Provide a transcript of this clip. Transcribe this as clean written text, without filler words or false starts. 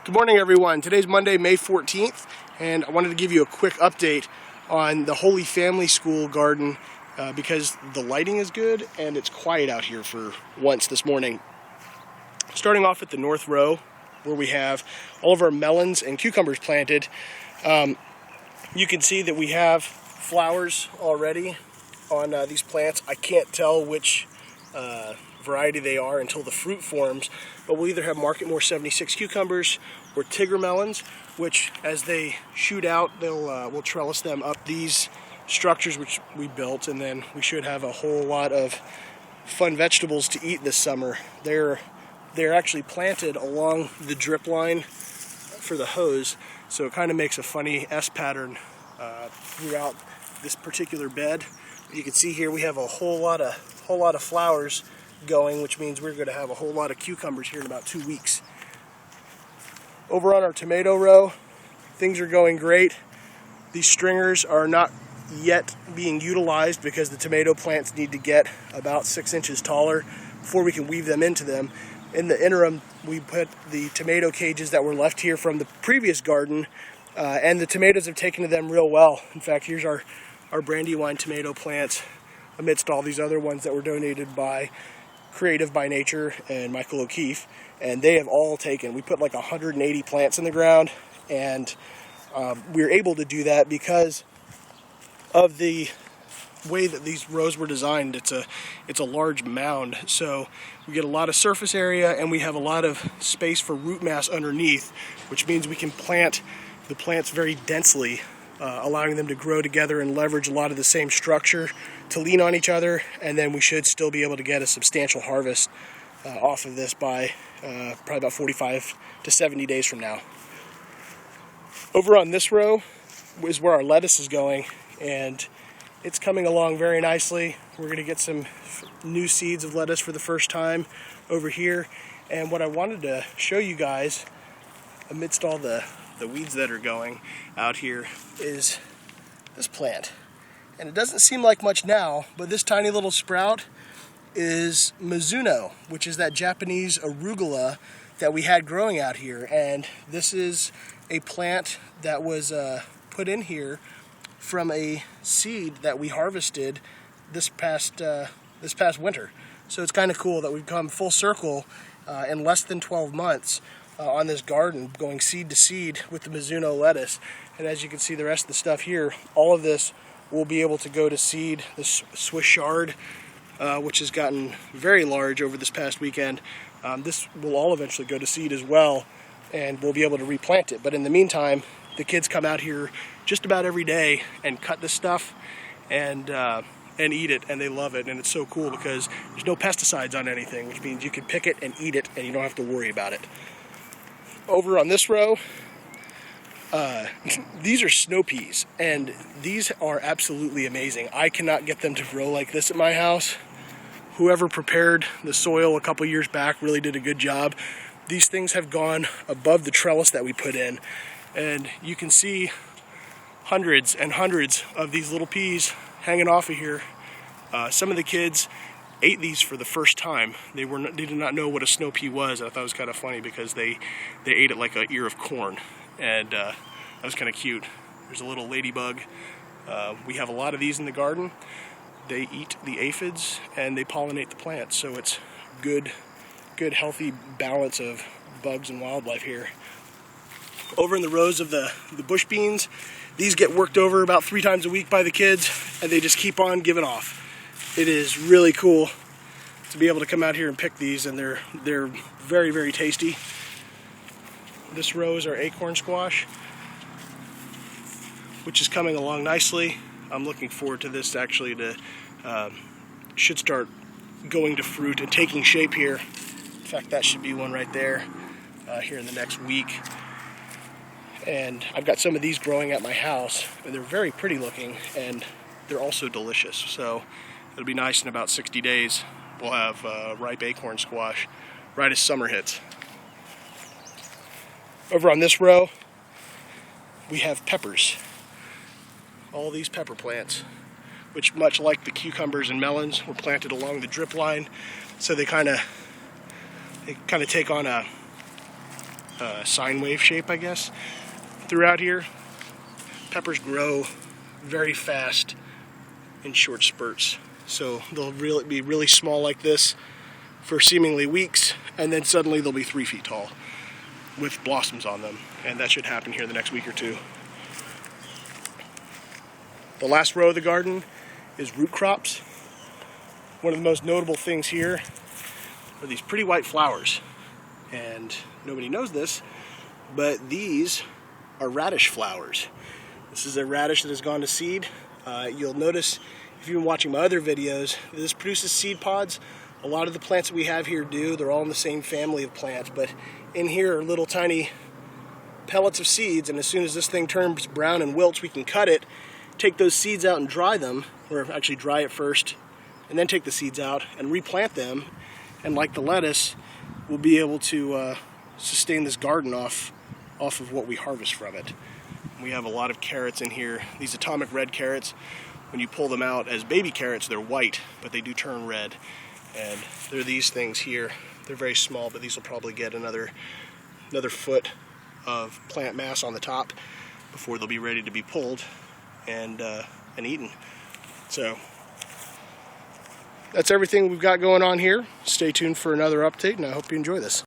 Good morning, everyone. Today's Monday, May 14th, and I wanted to give you a quick update on the Holy Family School garden because the lighting is good and it's quiet out here for once this morning. Starting off at the north row, where we have all of our melons and cucumbers planted, you can see that we have flowers already on these plants. I can't tell which variety they are until the fruit forms, but we'll either have Marketmore 76 cucumbers or Tigger melons, which as they shoot out, we'll trellis them up these structures which we built, and then we should have a whole lot of fun vegetables to eat this summer. They're actually planted along the drip line for the hose, so it kind of makes a funny S pattern throughout this particular bed. You can see here we have a whole lot of flowers going, which means we're going to have a whole lot of cucumbers here in about 2 weeks. Over on our tomato row, things are going great. These stringers are not yet being utilized because the tomato plants need to get about 6 inches taller before we can weave them into them. In the interim, we put the tomato cages that were left here from the previous garden, and the tomatoes have taken to them real well. In fact, here's our Brandywine tomato plants amidst all these other ones that were donated by Creative by Nature and Michael O'Keefe, and they have all taken. We put like 180 plants in the ground, and we were able to do that because of the way that these rows were designed. It's a large mound, so we get a lot of surface area and we have a lot of space for root mass underneath, which means we can plant the plants very densely, allowing them to grow together and leverage a lot of the same structure to lean on each other, and then we should still be able to get a substantial harvest off of this by probably about 45 to 70 days from now. Over on this row is where our lettuce is going, and it's coming along very nicely. We're going to get some new seeds of lettuce for the first time over here, and what I wanted to show you guys amidst all the weeds that are going out here is this plant. And it doesn't seem like much now, but this tiny little sprout is Mizuno, which is that Japanese arugula that we had growing out here. And this is a plant that was put in here from a seed that we harvested this past winter. So it's kind of cool that we've come full circle in less than 12 months on this garden, going seed to seed with the Mizuno lettuce. And as you can see, the rest of the stuff here, all of this will be able to go to seed. This Swiss chard, which has gotten very large over this past weekend, this will all eventually go to seed as well, and we'll be able to replant it. But in the meantime, the kids come out here just about every day and cut this stuff and eat it, and they love it. And it's so cool because there's no pesticides on anything, which means you can pick it and eat it and you don't have to worry about it. Over on this row, these are snow peas, and these are absolutely amazing. I cannot get them to grow like this at my house. Whoever prepared the soil a couple years back really did a good job. These things have gone above the trellis that we put in, and you can see hundreds and hundreds of these little peas hanging off of here. Some of the kids ate these for the first time. They did not know what a snow pea was. I thought it was kind of funny because they ate it like an ear of corn, and that was kind of cute. There's a little ladybug. We have a lot of these in the garden. They eat the aphids and they pollinate the plants, so it's good healthy balance of bugs and wildlife here. Over in the rows of the bush beans, these get worked over about 3 times a week by the kids, and they just keep on giving off. It is really cool to be able to come out here and pick these, and they're very, very tasty. This row is our acorn squash, which is coming along nicely. I'm looking forward to this actually should start going to fruit and taking shape here. In fact, that should be one right there here in the next week. And I've got some of these growing at my house, and they're very pretty looking, and they're also delicious. So it'll be nice in about 60 days. We'll have ripe acorn squash right as summer hits. Over on this row, we have peppers. All these pepper plants, which much like the cucumbers and melons, were planted along the drip line. So they kind of take on a sine wave shape, I guess, throughout here. Peppers grow very fast in short spurts, so they'll be really small like this for seemingly weeks, and then suddenly they'll be 3 feet tall with blossoms on them, and that should happen here the next week or two. The last row of the garden is root crops. One of the most notable things here are these pretty white flowers, and nobody knows this, but these are radish flowers. This is a radish that has gone to seed. You'll notice, if you've been watching my other videos, this produces seed pods. A lot of the plants that we have here do. They're all in the same family of plants, but in here are little tiny pellets of seeds, and as soon as this thing turns brown and wilts, we can cut it, take those seeds out and dry them, or actually dry it first, and then take the seeds out and replant them, and like the lettuce, we'll be able to sustain this garden off of what we harvest from it. We have a lot of carrots in here. These atomic red carrots, when you pull them out as baby carrots, they're white, but they do turn red. And there are these things here. They're very small, but these will probably get another foot of plant mass on the top before they'll be ready to be pulled and eaten. So that's everything we've got going on here. Stay tuned for another update, and I hope you enjoy this.